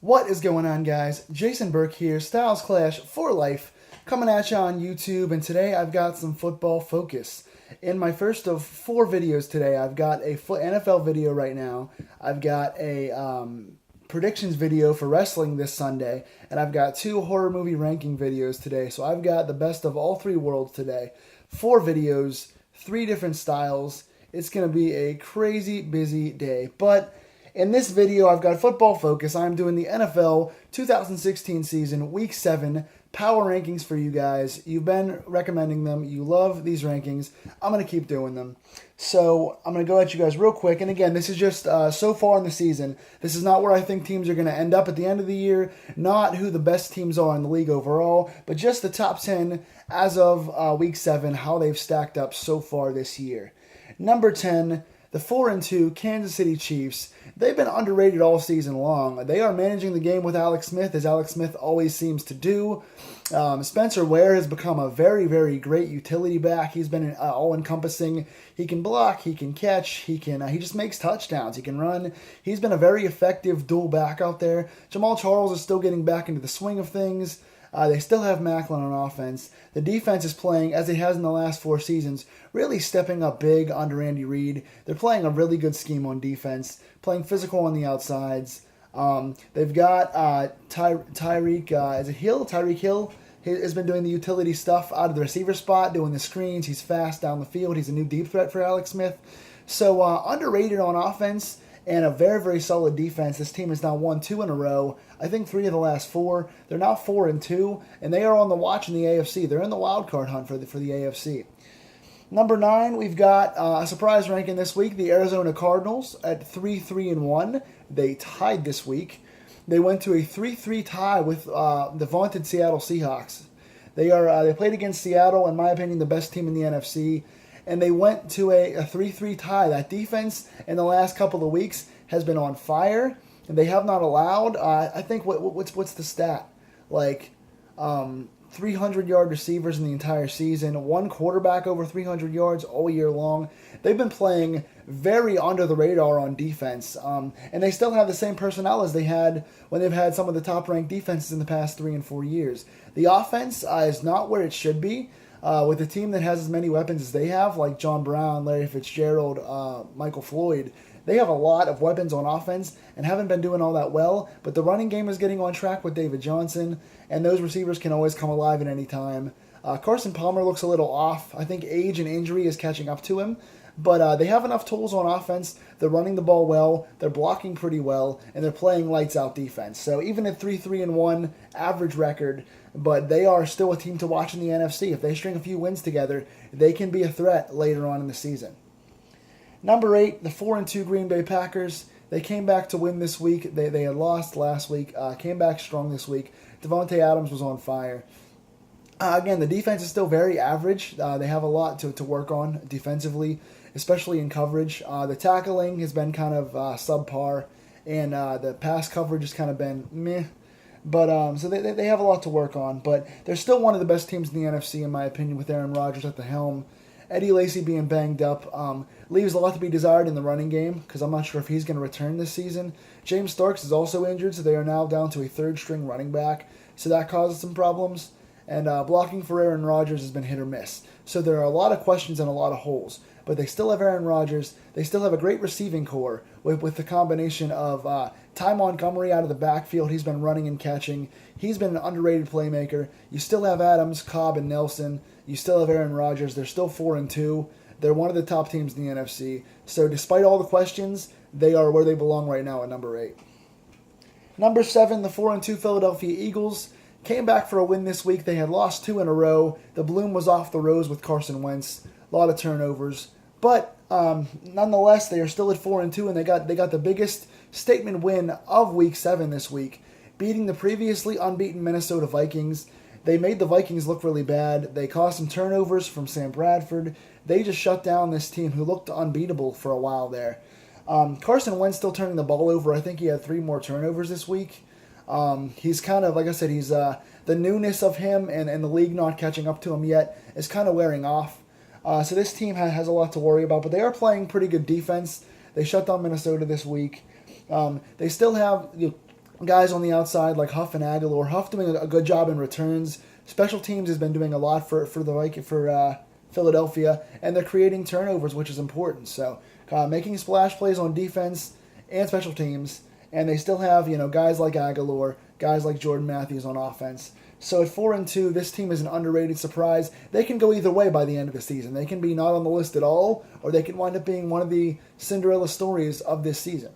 What is going on, guys? Jason Burke here, Styles Clash for Life, coming at you on YouTube, and today I've got some football focus. In my first of 4 videos today, I've got a NFL video right now, I've got a predictions video for wrestling this Sunday, and I've got 2 horror movie ranking videos today, so I've got the best of all 3 worlds today. 4 videos, 3 different styles. It's going to be a crazy busy day, but in this video, I've got football focus. I'm doing the NFL 2016 season, Week 7, power rankings for you guys. You've been recommending them. You love these rankings. I'm going to keep doing them. So I'm going to go at you guys real quick. And again, this is just so far in the season. This is not where I think teams are going to end up at the end of the year, not who the best teams are in the league overall, but just the top 10 as of Week 7, how they've stacked up so far this year. Number 10, the 4-2 Kansas City Chiefs. They've been underrated all season long. They are managing the game with Alex Smith, as Alex Smith always seems to do. Spencer Ware has become a very, very great utility back. He's been all-encompassing. He can block, he can catch, he just makes touchdowns. He can run. He's been a very effective dual back out there. Jamal Charles is still getting back into the swing of things. They still have Maclin on offense. The defense is playing, as it has in the last 4 seasons, really stepping up big under Andy Reid. They're playing a really good scheme on defense, playing physical on the outsides. They've got Tyreek, is it Hill? Tyreek Hill has been doing the utility stuff out of the receiver spot, doing the screens. He's fast down the field. He's a new deep threat for Alex Smith. So underrated on offense and a very, very solid defense. This team has now won 2 in a row. I think 3 of the last 4. They're now 4-2, and they are on the watch in the AFC. They're in the wild card hunt for the AFC. Number 9, we've got a surprise ranking this week, the Arizona Cardinals at 3-1. They tied this week. They went to a 3-3 tie with the vaunted Seattle Seahawks. They played against Seattle, in my opinion, the best team in the NFC, and they went to a 3-3 tie. That defense in the last couple of weeks has been on fire, and they have not allowed, I think, what's the stat? Like 300-yard receivers in the entire season, 1 quarterback over 300 yards all year long. They've been playing very under the radar on defense, and they still have the same personnel as they had when they've had some of the top-ranked defenses in the past 3 and 4 years. The offense is not where it should be. With a team that has as many weapons as they have, like John Brown, Larry Fitzgerald, Michael Floyd, they have a lot of weapons on offense and haven't been doing all that well, but the running game is getting on track with David Johnson, and those receivers can always come alive at any time. Carson Palmer looks a little off. I think age and injury is catching up to him, but they have enough tools on offense. They're running the ball well, they're blocking pretty well, and they're playing lights-out defense. So even at 3-1 average record, but they are still a team to watch in the NFC. If they string a few wins together, they can be a threat later on in the season. Number 8, the 4-2 Green Bay Packers. They came back to win this week. They had lost last week, came back strong this week. Davante Adams was on fire. Again, the defense is still very average. They have a lot to work on defensively, especially in coverage. The tackling has been kind of subpar, and the pass coverage has kind of been meh. But so they have a lot to work on. But they're still one of the best teams in the NFC, in my opinion, with Aaron Rodgers at the helm. Eddie Lacy being banged up leaves a lot to be desired in the running game, because I'm not sure if he's going to return this season. James Starks is also injured, so they are now down to a 3rd-string running back, so that causes some problems. And blocking for Aaron Rodgers has been hit or miss. So there are a lot of questions and a lot of holes. But they still have Aaron Rodgers. They still have a great receiving core with the combination of Ty Montgomery out of the backfield. He's been running and catching. He's been an underrated playmaker. You still have Adams, Cobb, and Nelson. You still have Aaron Rodgers. They're still 4-2. They're one of the top teams in the NFC. So despite all the questions, they are where they belong right now at number 8. Number 7, the 4-2 Philadelphia Eagles came back for a win this week. They had lost 2 in a row. The bloom was off the rose with Carson Wentz. A lot of turnovers. But nonetheless, they are still at 4-2, and they got the biggest statement win of Week 7 this week, beating the previously unbeaten Minnesota Vikings. They made the Vikings look really bad. They caused some turnovers from Sam Bradford. They just shut down this team who looked unbeatable for a while there. Carson Wentz still turning the ball over. I think he had 3 more turnovers this week. He's kind of, like I said, he's the newness of him and the league not catching up to him yet is kind of wearing off. So this team has a lot to worry about, but they are playing pretty good defense. They shut down Minnesota this week. They still have guys on the outside like Huff and Aguilar. Huff doing a good job in returns. Special teams has been doing a lot for Philadelphia, and they're creating turnovers, which is important. So making splash plays on defense and special teams, and they still have guys like Aguilar, guys like Jordan Matthews on offense. So at 4-2, this team is an underrated surprise. They can go either way by the end of the season. They can be not on the list at all, or they can wind up being one of the Cinderella stories of this season.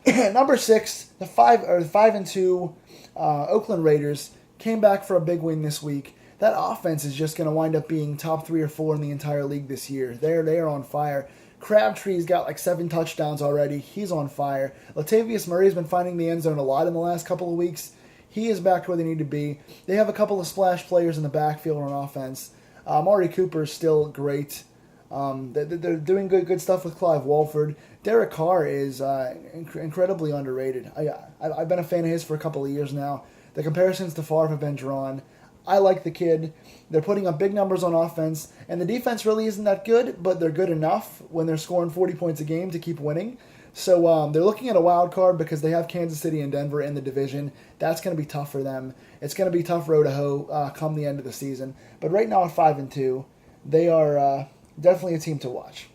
Number 6, the 5-2 Oakland Raiders came back for a big win this week. That offense is just going to wind up being top 3 or 4 in the entire league this year. They are on fire. Crabtree's got like 7 touchdowns already. He's on fire. Latavius Murray's been finding the end zone a lot in the last couple of weeks. He is back to where they need to be. They have a couple of splash players in the backfield on offense. Amari Cooper is still great. They're doing good stuff with Clive Walford. Derek Carr is incredibly underrated. I've been a fan of his for a couple of years now. The comparisons to Favre have been drawn. I like the kid. They're putting up big numbers on offense, and the defense really isn't that good, but they're good enough when they're scoring 40 points a game to keep winning. So they're looking at a wild card because they have Kansas City and Denver in the division. That's going to be tough for them. It's going to be tough road to hoe come the end of the season. But right now at 5-2, they are definitely a team to watch.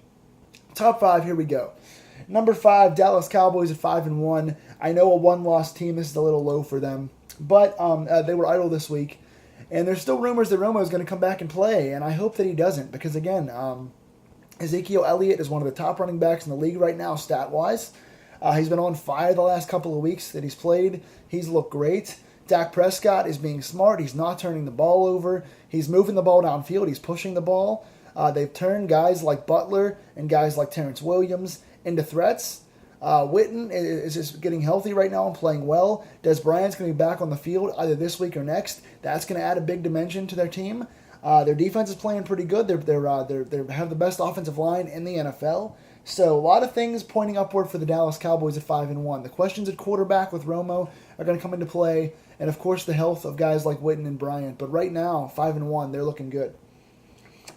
Top 5, here we go. Number 5, Dallas Cowboys at 5-1. I know a one-loss team. This is a little low for them, but they were idle this week. And there's still rumors that Romo is going to come back and play, and I hope that he doesn't because, again, Ezekiel Elliott is one of the top running backs in the league right now, stat-wise. He's been on fire the last couple of weeks that he's played. He's looked great. Dak Prescott is being smart. He's not turning the ball over. He's moving the ball downfield. He's pushing the ball. They've turned guys like Butler and guys like Terrence Williams into threats. Witten is just getting healthy right now and playing well. Des Bryant's going to be back on the field either this week or next. That's going to add a big dimension to their team. Their defense is playing pretty good. They have the best offensive line in the NFL. So a lot of things pointing upward for the Dallas Cowboys at 5-1. The questions at quarterback with Romo are going to come into play, and of course the health of guys like Witten and Bryant. But right now, 5-1, they're looking good.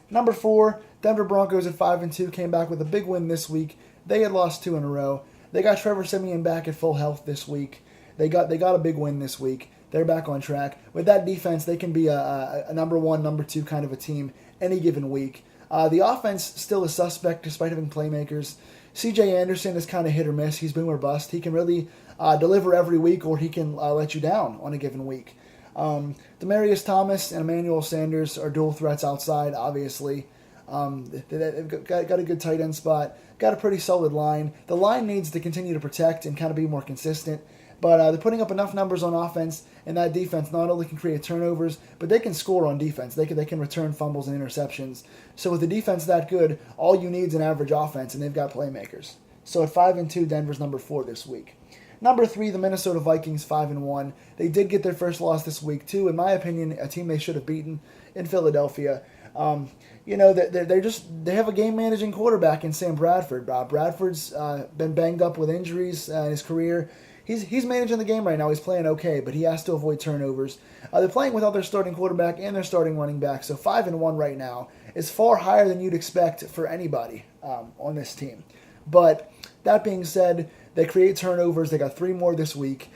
Number 4, Denver Broncos at 5-2 came back with a big win this week. They had lost 2 in a row. They got Trevor Siemian back at full health this week. They got a big win this week. They're back on track. With that defense, they can be a number 1, number 2 kind of a team any given week. The offense still is suspect despite having playmakers. C.J. Anderson is kind of hit or miss. He's boom or bust. He can really deliver every week, or he can let you down on a given week. Demaryius Thomas and Emmanuel Sanders are dual threats outside, obviously. They've got a good tight end spot. Got a pretty solid line. The line needs to continue to protect and kind of be more consistent. But they're putting up enough numbers on offense, and that defense not only can create turnovers, but they can score on defense. They can return fumbles and interceptions. So with the defense that good, all you need is an average offense, and they've got playmakers. So at 5-2, Denver's number 4 this week. Number 3, the Minnesota Vikings, 5-1. They did get their first loss this week, too. In my opinion, a team they should have beaten in Philadelphia. They have a game-managing quarterback in Sam Bradford. Bradford's been banged up with injuries in his career. He's managing the game right now. He's playing okay, but he has to avoid turnovers. They're playing without their starting quarterback and their starting running back, so 5-1 right now is far higher than you'd expect for anybody on this team. But that being said, they create turnovers. They got 3 more this week.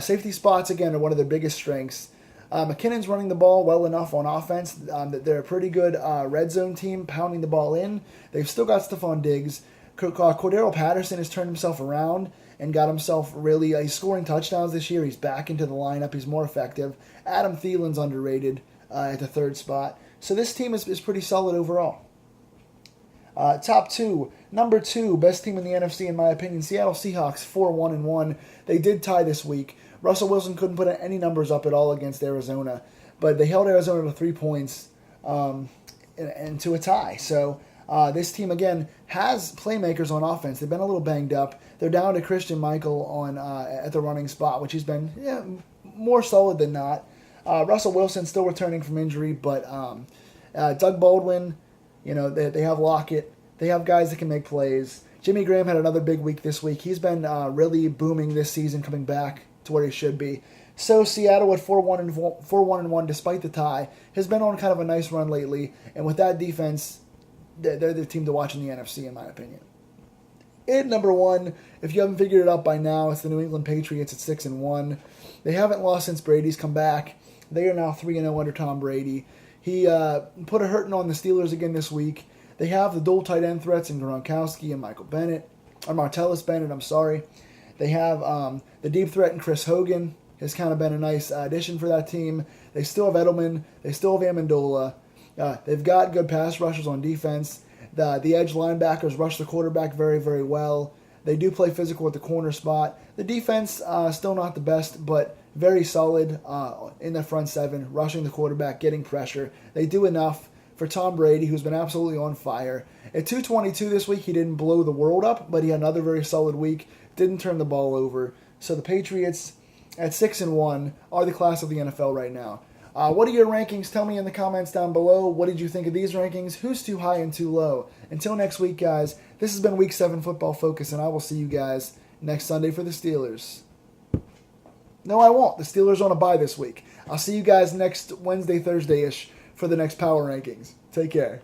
Safety spots, again, are one of their biggest strengths. McKinnon's running the ball well enough on offense. They're a pretty good red zone team, pounding the ball in. They've still got Stephon Diggs. Cordero Patterson has turned himself around and got himself really, he's scoring touchdowns this year. He's back into the lineup. He's more effective. Adam Thielen's underrated at the 3rd spot. So this team is pretty solid overall. Top 2, number 2, best team in the NFC in my opinion, Seattle Seahawks, 4-1-1. They did tie this week. Russell Wilson couldn't put any numbers up at all against Arizona, but they held Arizona to 3 points and to a tie. So this team, again, has playmakers on offense. They've been a little banged up. They're down to Christian Michael on at the running spot, which has been more solid than not. Russell Wilson still returning from injury, but Doug Baldwin, they have Lockett. They have guys that can make plays. Jimmy Graham had another big week this week. He's been really booming this season, coming back to where he should be. So Seattle at 4-1-1 despite the tie has been on kind of a nice run lately, and with that defense, they're the team to watch in the NFC in my opinion. In number 1, if you haven't figured it out by now, it's the New England Patriots at 6-1. They haven't lost since Brady's come back. They are now 3-0 under Tom Brady. He put a hurting on the Steelers again this week. They have the dual tight end threats in Gronkowski and Martellus Bennett, I'm sorry. They have the deep threat in Chris Hogan. Has kind of been a nice addition for that team. They still have Edelman. They still have Amendola. They've got good pass rushers on defense. The edge linebackers rush the quarterback very, very well. They do play physical at the corner spot. The defense, still not the best, but very solid in the front seven, rushing the quarterback, getting pressure. They do enough for Tom Brady, who's been absolutely on fire. At 222 this week, he didn't blow the world up, but he had another very solid week. Didn't turn the ball over. So the Patriots at 6-1 are the class of the NFL right now. What are your rankings? Tell me in the comments down below. What did you think of these rankings? Who's too high and too low? Until next week, guys, this has been Week 7 Football Focus, and I will see you guys next Sunday for the Steelers. No, I won't. The Steelers are on a bye this week. I'll see you guys next Wednesday, Thursday-ish for the next Power Rankings. Take care.